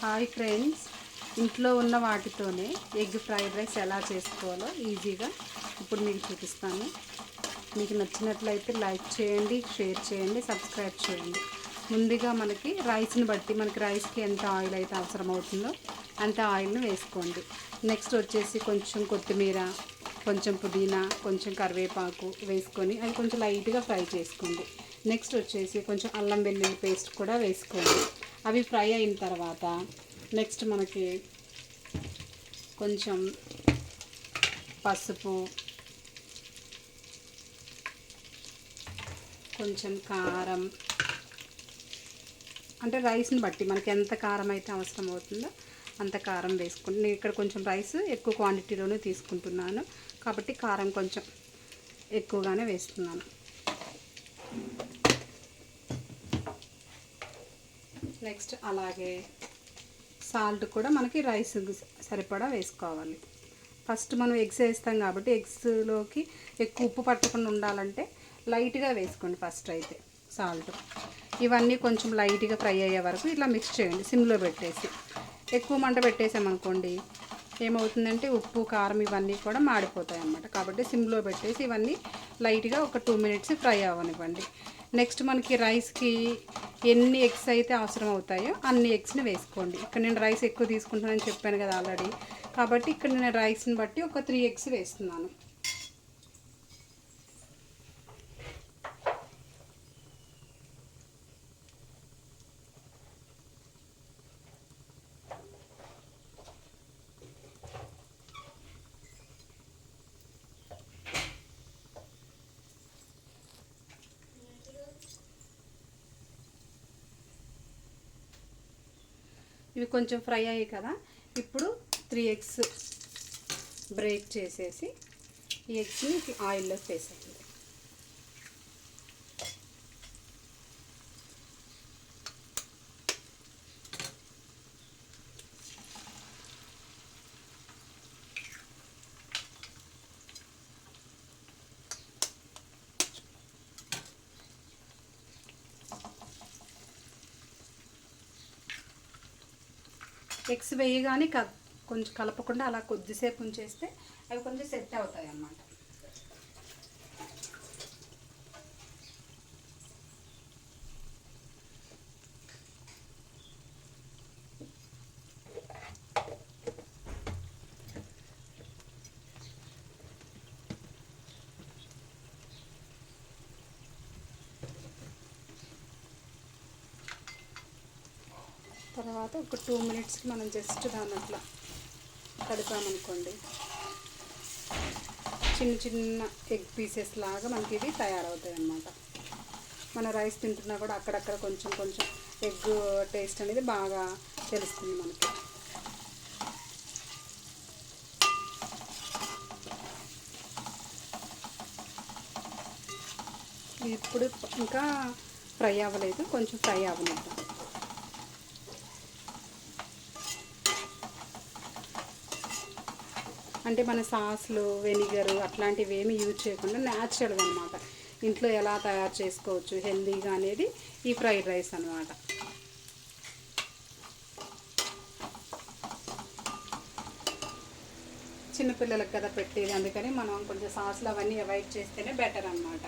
Hi friends, ఇంట్లో ఉన్న వాటితోనే ఎగ్ ఫ్రైడ్ రైస్ ఎలా చేసుకోవాలో ఈజీగా ఇప్పుడు మీకు చూపిస్తాను. మీకు నచ్చినట్లయితే లైక్ చేయండి, షేర్ చేయండి, సబ్స్క్రైబ్ చేయండి. ముందుగా మనకి రైస్ని బట్టి మనకి రైస్కి ఎంత ఆయిల్ అయితే అవసరం అవుతుందో అంత ఆయిల్ని వేసుకోండి. నెక్స్ట్ వచ్చేసి కొంచెం కొత్తిమీర, కొంచెం పుదీనా, కొంచెం కరివేపాకు వేసుకొని అది కొంచెం లైట్గా ఫ్రై చేసుకోండి. నెక్స్ట్ వచ్చేసి కొంచెం అల్లం వెల్లుల్లి పేస్ట్ కూడా వేసుకోండి. అవి ఫ్రై అయిన తర్వాత నెక్స్ట్ మనకి కొంచెం పసుపు, కొంచెం కారం, అంటే రైస్ని బట్టి మనకి ఎంత కారం అయితే అవసరం అవుతుందో అంత కారం వేసుకోండి. నేను ఇక్కడ కొంచెం రైస్ ఎక్కువ క్వాంటిటీలోనే తీసుకుంటున్నాను కాబట్టి కారం కొంచెం ఎక్కువగానే వేస్తున్నాను. నెక్స్ట్ అలాగే సాల్ట్ కూడా మనకి రైస్ సరిపడా వేసుకోవాలి. ఫస్ట్ మనం ఎగ్స్ వేస్తాం కాబట్టి ఎగ్స్లోకి ఎక్కువ ఉప్పు పట్టకుండా ఉండాలంటే లైట్గా వేసుకోండి ఫస్ట్ అయితే సాల్ట్. ఇవన్నీ కొంచెం లైట్గా ఫ్రై అయ్యే వరకు ఇట్లా మిక్స్ చేయండి సిమ్లో పెట్టేసి. ఎక్కువ మంట పెట్టేసామనుకోండి ఏమవుతుందంటే ఉప్పు కారం ఇవన్నీ కూడా మాడిపోతాయి అన్నమాట. కాబట్టి సిమ్లో పెట్టేసి ఇవన్నీ లైట్గా ఒక 2 మినిట్స్ ఫ్రై అవ్వనివ్వండి. నెక్స్ట్ మనకి రైస్కి ఎన్ని ఎగ్స్ అయితే అవసరం అవుతాయో అన్ని ఎగ్స్ని వేసుకోండి. ఇక్కడ నేను రైస్ ఎక్కువ తీసుకుంటానని చెప్పాను కదా ఆల్రెడీ, కాబట్టి ఇక్కడ నేను రైస్ని బట్టి ఒక 3 ఎగ్స్ వేస్తున్నాను. ఇవి కొంచెం ఫ్రై అయ్యాయి కదా, ఇప్పుడు 3 ఎగ్స్ బ్రేక్ చేసేసి ఈ ఎగ్స్ని ఆయిల్లో వేసేయండి. ఎగ్స్ వేయగానే కొంచెం కలపకుండా అలా కొద్దిసేపు ఉంచేస్తే అవి కొంచెం సెట్ అవుతాయి అన్నమాట. తర్వాత ఒక 2 మినిట్స్కి మనం జస్ట్ దాన్ని అట్లా కడిపామనుకోండి, చిన్న చిన్న ఎగ్ పీసెస్ లాగా మనకి ఇవి తయారవుతాయి అన్నమాట. మన రైస్ తింటున్నా కూడా అక్కడక్కడ కొంచెం కొంచెం ఎగ్ టేస్ట్ అనేది బాగా తెలుస్తుంది మనకి. ఇప్పుడు ఇంకా ఫ్రై అవ్వలేదు, కొంచెం ఫ్రై అవ్వనిద్దాం. అంటే మన సాస్లు, వెనిగరు అట్లాంటివి ఏమి యూజ్ చేయకుండా న్యాచురల్గా అనమాట ఇంట్లో ఎలా తయారు చేసుకోవచ్చు హెల్తీగా అనేది ఈ ఫ్రైడ్ రైస్ అనమాట. చిన్నపిల్లలకు కదా పెట్టేది, అందుకని మనం కొంచెం సాస్లు అవన్నీ అవాయిడ్ చేస్తేనే బెటర్ అనమాట.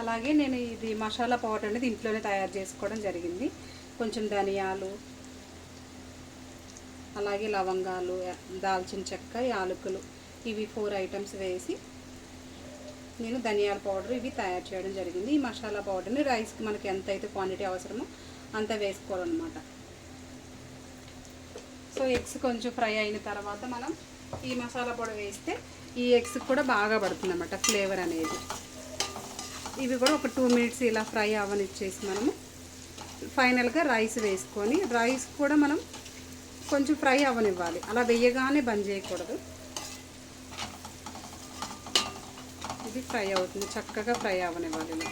అలాగే నేను ఇది మసాలా పౌడర్ అనేది ఇంట్లోనే తయారు చేసుకోవడం జరిగింది. కొంచెం ధనియాలు, అలాగే లవంగాలు, దాల్చిన చెక్క, యాలకులు ఇవి 4 ఐటమ్స్ వేసి నేను ధనియాల పౌడర్ ఇవి తయారు చేయడం జరిగింది. ఈ మసాలా పౌడర్ని రైస్కి మనకి ఎంత అయితే క్వాంటిటీ అవసరమో అంత వేసుకోవాలన్నమాట. సో ఎగ్స్ కొంచెం ఫ్రై అయిన తర్వాత మనం ఈ మసాలా పౌడర్ వేస్తే ఈ ఎగ్స్కి కూడా బాగా పడుతుంది అన్నమాట ఫ్లేవర్ అనేది. ఇవి కూడా ఒక 2 మినిట్స్ ఇలా ఫ్రై అవ్వనిచ్చేసి మనము ఫైనల్గా రైస్ వేసుకొని రైస్ కూడా మనం కొంచెం ఫ్రై అవ్వనివ్వాలి. అలా వేయగానే బంద్ చేయకూడదు. ఇది ఫ్రై అవుతుంది, చక్కగా ఫ్రై అవ్వనివ్వాలి.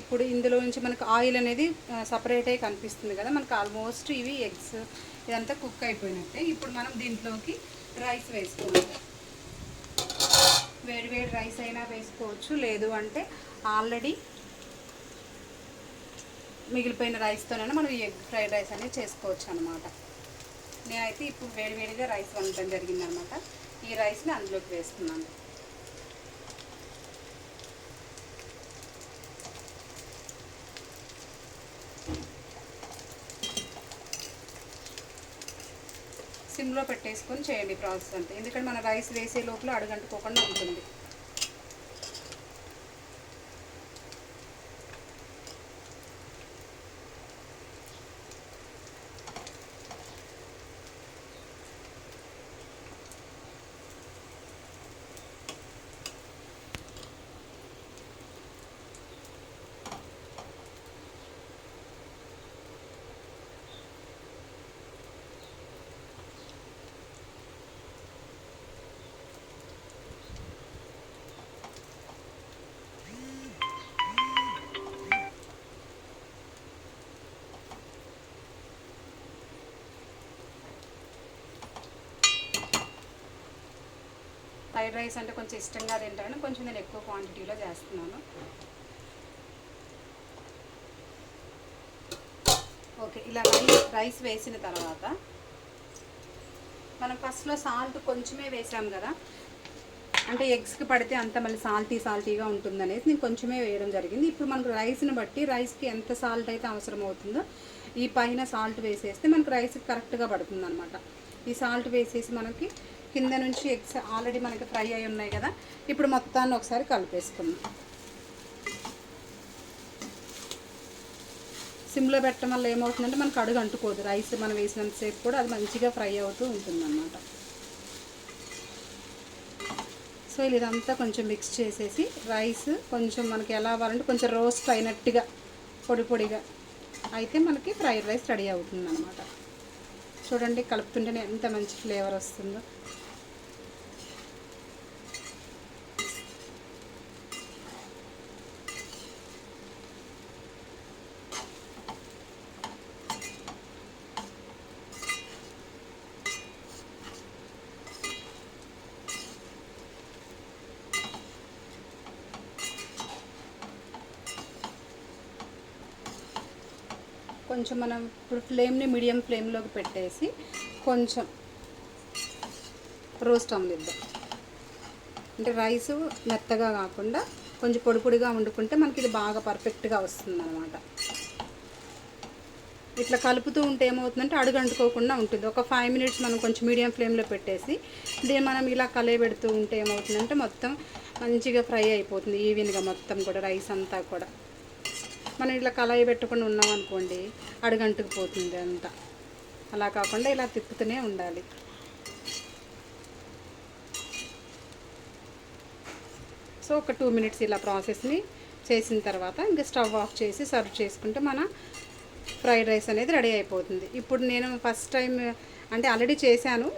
ఇప్పుడు ఇందులో నుంచి మనకు ఆయిల్ అనేది సపరేట్ అయ్యి కనిపిస్తుంది కదా, మనకు ఆల్మోస్ట్ ఇవి ఎగ్స్ ఇదంతా కుక్ అయిపోయినట్టే. ఇప్పుడు మనం దీంట్లోకి రైస్ వేసుకోవాలి. వేడి వేడి రైస్ అయినా వేసుకోవచ్చు, లేదు అంటే ఆల్రెడీ మిగిలిపోయిన రైస్తోనైనా మనం ఎగ్ ఫ్రైడ్ రైస్ అనేది చేసుకోవచ్చు అనమాట. నేనైతే ఇప్పుడు వేడివేడిగా రైస్ వండటం జరిగిందనమాట. ఈ రైస్ని అందులోకి వేస్తున్నాను. సిమ్లో పెట్టేసుకొని చేయండి ప్రాసెస్ అంతా, ఎందుకంటే మన రైస్ వేసే లోపల అడుగంటుకోకుండా ఉంటుంది. ఫ్రైడ్ రైస్ అంటే కొంచెం ఇష్టంగా తింటాను, కొంచెం నేను ఎక్కువ క్వాంటిటీలో చేస్తున్నాను. ఓకే, ఇలా రైస్ వేసిన తర్వాత మనం ఫస్ట్లో సాల్ట్ కొంచెమే వేసాం కదా, అంటే ఎగ్స్కి పడితే అంత మళ్ళీ సాల్టీగా ఉంటుందనేసి నేను కొంచెమే వేయడం జరిగింది. ఇప్పుడు మనకు రైస్ని బట్టి రైస్కి ఎంత సాల్ట్ అయితే అవసరం అవుతుందో ఈ పైన సాల్ట్ వేసేస్తే మనకు రైస్కి కరెక్ట్గా పడుతుంది అనమాట. ఈ సాల్ట్ వేసేసి మనకి కింద నుంచి ఎగ్స్ ఆల్రెడీ మనకి ఫ్రై అయి ఉన్నాయి కదా, ఇప్పుడు మొత్తాన్ని ఒకసారి కలిపేసుకుందాం. సిమ్లో పెట్టడం వల్ల ఏమవుతుందంటే మనకు అడుగు అంటుకోదు, రైస్ మనం వేసినంతసేపు కూడా అది మంచిగా ఫ్రై అవుతూ ఉంటుందన్నమాట. సో ఇదంతా కొంచెం మిక్స్ చేసేసి రైస్ కొంచెం మనకి ఎలా అవ్వాలంటే కొంచెం రోస్ట్ అయినట్టుగా పొడిగా అయితే మనకి ఫ్రైడ్ రైస్ రెడీ అవుతుందన్నమాట. చూడండి, కలుపుతుంటేనే ఎంత మంచి ఫ్లేవర్ వస్తుందో. కొంచెం మనం ఇప్పుడు ఫ్లేమ్ని మీడియం ఫ్లేమ్లోకి పెట్టేసి కొంచెం రోస్ట్ అవ్వనిద్దాం. అంటే రైస్ మెత్తగా కాకుండా కొంచెం పొడిగా వండుకుంటే మనకి ఇది బాగా పర్ఫెక్ట్గా వస్తుంది అన్నమాట. ఇట్లా కలుపుతూ ఉంటే ఏమవుతుందంటే అడుగు అంటుకోకుండా ఉంటుంది. ఒక 5 మినిట్స్ మనం కొంచెం మీడియం ఫ్లేమ్లో పెట్టేసి దీన్ని మనం ఇలా కలయబెడుతూ ఉంటే ఏమవుతుందంటే మొత్తం మంచిగా ఫ్రై అయిపోతుంది ఈవెన్గా మొత్తం కూడా రైస్ అంతా కూడా. మనం ఇట్లా కళాయి పెట్టుకుని ఉన్నాం అనుకోండి అడుగంటుకుపోతుంది అంతా. అలా కాకుండా ఇలా తిప్పుతూనే ఉండాలి. సో ఒక 2 మినిట్స్ ఇలా ప్రాసెస్ని చేసిన తర్వాత ఇంకా స్టవ్ ఆఫ్ చేసి సర్వ్ చేసుకుంటే మన ఫ్రైడ్ రైస్ అనేది రెడీ అయిపోతుంది. ఇప్పుడు నేను ఫస్ట్ టైం అంటే ఆల్రెడీ చేశాను,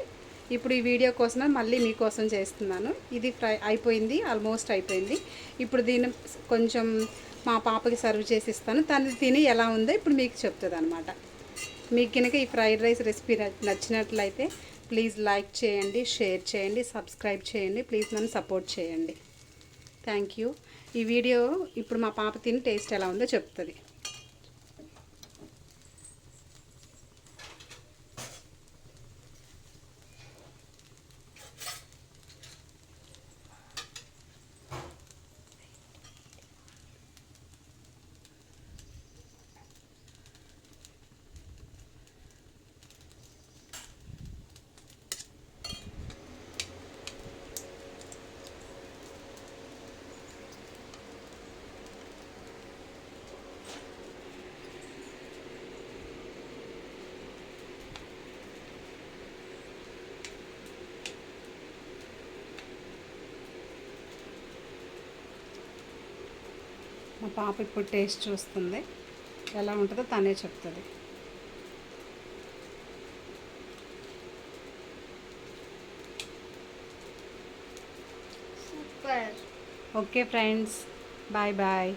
ఇప్పుడు ఈ వీడియో కోసమే మళ్ళీ మీకోసం చేస్తున్నాను. ఇది అయిపోయింది, ఆల్మోస్ట్ అయిపోయింది. ఇప్పుడు దీన్ని కొంచెం మా పాపకి సర్వ్ చేసి ఇస్తాను, తను తిని ఎలా ఉందో ఇప్పుడు మీకు చెప్తుంది అనమాట. మీకు కనుక ఈ ఫ్రైడ్ రైస్ రెసిపీ నచ్చినట్లయితే ప్లీజ్ లైక్ చేయండి, షేర్ చేయండి, సబ్స్క్రైబ్ చేయండి. ప్లీజ్ నన్ను సపోర్ట్ చేయండి. Thank you. ఈ వీడియో ఇప్పుడు మా పాప తిని టేస్ట్ ఎలా ఉందో చెప్తుంది. మా పాప ఇప్పుడు టేస్ట్ చూస్తుంది, ఎలా ఉంటుందో తనే చెప్తుంది. Super. Okay friends, bye bye.